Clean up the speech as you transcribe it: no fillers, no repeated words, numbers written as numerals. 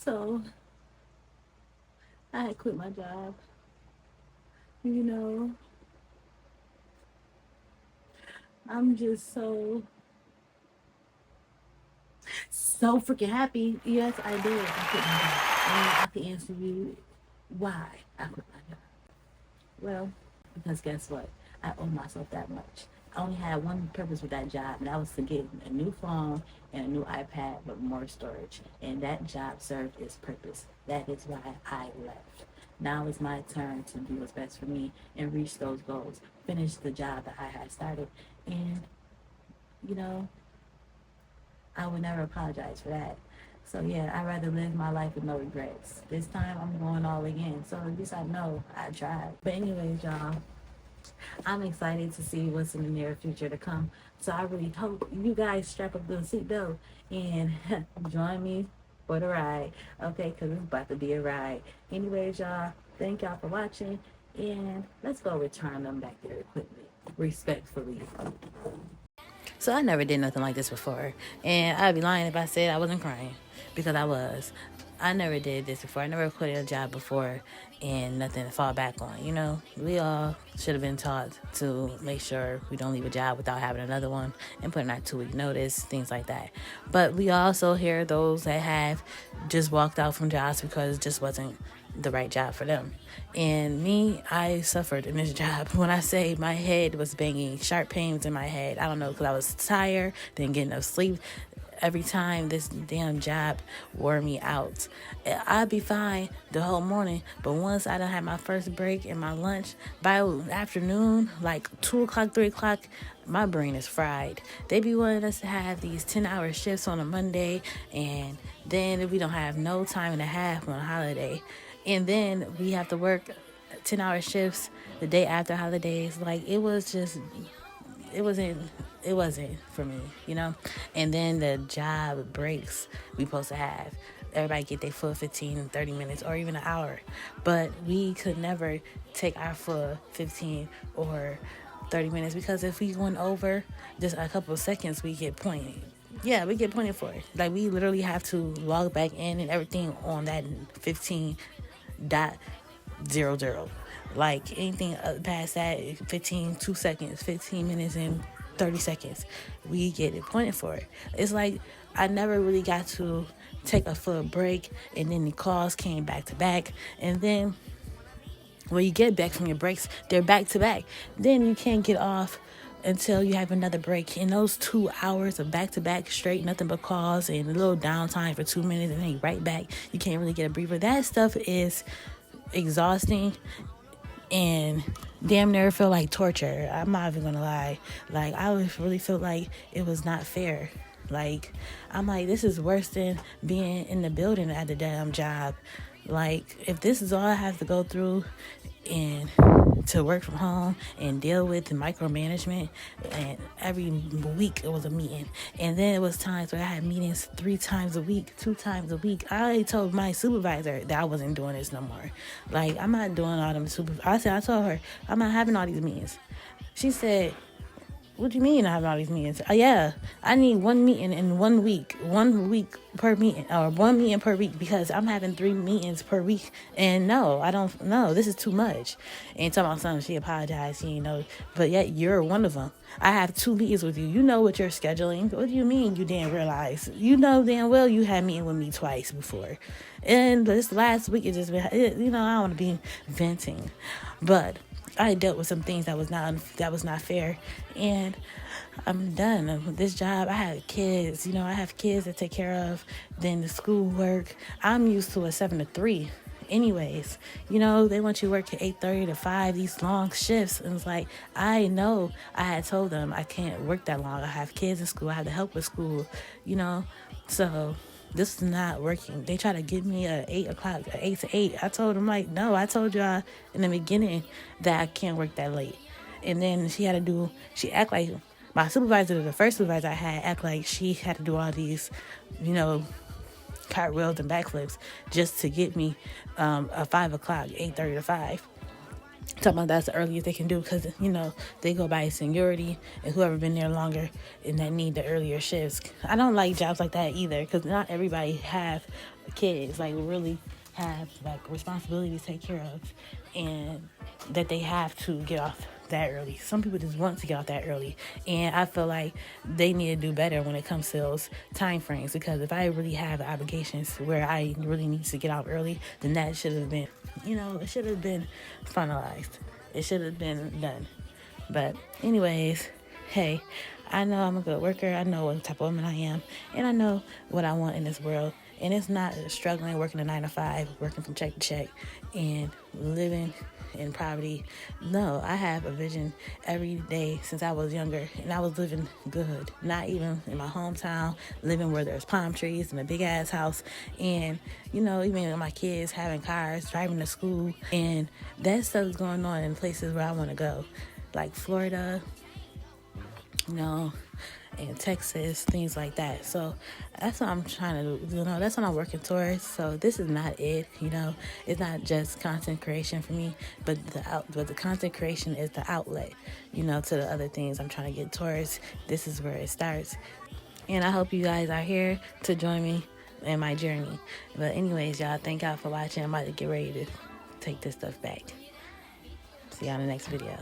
So I had quit my job. You know, I'm just so freaking happy. Yes, I did. I quit my job. And I can answer you why I quit my job. Well, because guess what? I owe myself that much. I only had one purpose with that job, and that was to get a new phone and a new iPad with more storage. And that job served its purpose. That is why I left. Now it's my turn to do what's best for me and reach those goals. Finish the job that I had started. And, you know, I would never apologize for that. So yeah, I'd rather live my life with no regrets. This time I'm going all again. So at least I know I tried. But anyways, y'all, I'm excited to see what's in the near future to come. So I really hope you guys strap up the seatbelt and join me for the ride. Okay, because it's about to be a ride. Anyways, y'all, thank y'all for watching. And let's go return them back their equipment respectfully. So I never did nothing like this before. And I'd be lying if I said I wasn't crying, because I was. I never did this before. I never quit a job before and nothing to fall back on. You know, we all should have been taught to make sure we don't leave a job without having another one and putting out 2 week notice, things like that. But we also hear those that have just walked out from jobs because it just wasn't the right job for them. And me, I suffered in this job. When I say my head was banging, sharp pains in my head, I don't know, because I was tired, didn't get enough sleep. Every time this damn job wore me out. I'd be fine the whole morning, but once I done had my first break and my lunch, by afternoon, like 2 o'clock, 3 o'clock, my brain is fried. They be wanting us to have these 10-hour shifts on a Monday, and then we don't have no time and a half on a holiday. And then we have to work 10-hour shifts the day after holidays. Like, it was just, it wasn't for me, you know. And then the job breaks we supposed to have, everybody get their full 15, 30 minutes or even an hour, but we could never take our full 15 or 30 minutes, because if we went over just a couple of seconds, we get pointed. Yeah, we get pointed for it. Like, we literally have to log back in and everything on that 15.00. Like, anything past that, 15, 2 seconds, 15 minutes and 30 seconds, we get it pointed for it. It's like I never really got to take a full break, and then the calls came back to back, and then when you get back from your breaks, they're back to back. Then you can't get off until you have another break. In those 2 hours of back to back straight, nothing but calls and a little downtime for 2 minutes, and then you right back. You can't really get a breather. That stuff is exhausting and damn near feel like torture. I'm not even gonna lie. Like, I really felt like it was not fair. Like, I'm like, this is worse than being in the building at the damn job. Like, if this is all I have to go through and to work from home and deal with the micromanagement, and every week it was a meeting, and then it was times where I had meetings 3 times a week, 2 times a week. I already told my supervisor that I wasn't doing this no more. Like, I'm not doing all them I told her I'm not having all these meetings. She said, what do you mean I have all these meetings? Yeah, I need 1 meeting in 1 week. 1 week per meeting, or 1 meeting per week, because I'm having 3 meetings per week. And no, I don't know. This is too much. And talking about something, she apologized, you know, but yet you're one of them. I have 2 meetings with you. You know what you're scheduling. What do you mean you didn't realize? You know damn well you had a meeting with me twice before. And this last week, it just been, you know, I don't want to be venting, but I dealt with some things that was not fair, and I'm done with this job. I had kids, you know, I have kids to take care of, then the school work. I'm used to a 7 to 3. Anyways, you know, they want you to work at 8:30 to 5, these long shifts. And it's like, I know I had told them I can't work that long. I have kids in school. I have to help with school, you know, so this is not working. They try to give me a 8 o'clock, 8 to 8. I told them, like, no, I told y'all in the beginning that I can't work that late. And then she act like my supervisor, the first supervisor I had, act like she had to do all these, you know, cartwheels and backflips just to get me a 5 o'clock, 8:30 to 5. Talking about that's the earliest they can do, because, you know, they go by seniority and whoever been there longer and that need the earlier shifts. I don't like jobs like that either, because not everybody have kids, like really have like responsibilities to take care of, and that they have to get off that early. Some people just want to get off that early, and I feel like they need to do better when it comes to those time frames, because if I really have obligations where I really need to get off early, then that should have been, it should have been finalized. It should have been done. But anyways, hey, I know I'm a good worker. I know what type of woman I am, and I know what I want in this world. And it's not struggling, working a 9 to 5, working from check to check, and living in poverty. No, I have a vision every day since I was younger, and I was living good. Not even in my hometown, living where there's palm trees and a big ass house, and even my kids having cars, driving to school, and that stuff is going on in places where I want to go, like Florida, and Texas, things like that. So that's what I'm trying to do. That's what I'm working towards. So this is not it. It's not just content creation for me, but the content creation is the outlet, to the other things I'm trying to get towards. This is where it starts, and I hope you guys are here to join me in my journey. But anyways, y'all, thank y'all for watching. I'm about to get ready to take this stuff back. See y'all in the next video.